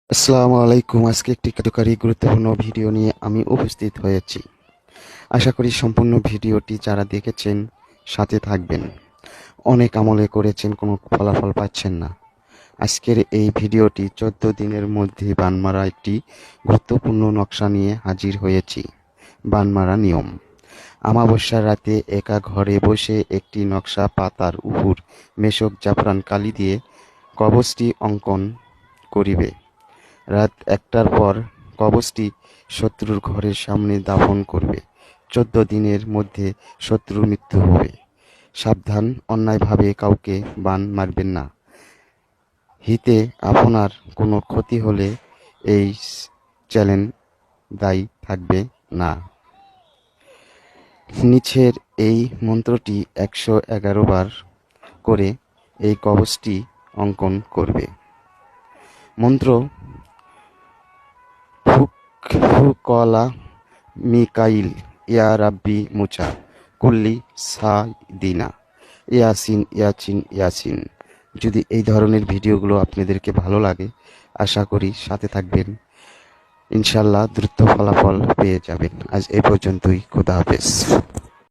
আসসালামু আলাইকুম। আজকে একটি কার্যকারী গুরুত্বপূর্ণ ভিডিও নিয়ে আমি উপস্থিত হয়েছি। আশা করি সম্পূর্ণ ভিডিওটি যারা দেখেছেন সাথে থাকবেন। অনেক আমলে করেছেন, কোনো ফলাফল পাচ্ছেন না। আজকের এই ভিডিওটি 14 দিনের মধ্যে বান মারা একটি গুরুত্বপূর্ণ নকশা নিয়ে হাজির হয়েছি। বান মারা নিয়ম: আমাবস্যার রাতে একা ঘরে বসে একটি নকশা পাতার উপর মেশক জাফরান কালি দিয়ে কবচটি অঙ্কন করিবে। রাত ১টার পর কবচটি শত্রুর ঘরের সামনে দাফন করবে। 14 দিনের মধ্যে শত্রুর মৃত্যু হবে। সাবধান, অন্যায়ভাবে কাউকে বান মারবেন না। হিতে আপনার কোনো ক্ষতি হলে এই চ্যানেল দায়ী থাকবে না। নিচের এই মন্ত্রটি ১১১ বার করে এই কবচটি অঙ্কন করবে। মন্ত্র: ফুকলা মিকাইল ইয়া রাব্বি মুচা কুল্লি সাইদিনা ইয়াসিন ইয়াচিন ইয়াসিন। যদি এই ধরনের ভিডিওগুলো আপনাদেরকে ভালো লাগে, আশা করি সাথে থাকবেন। ইনশাল্লাহ দ্রুত ফলাফল পেয়ে যাবেন। আজ এই পর্যন্তই। খোদা হাফেজ।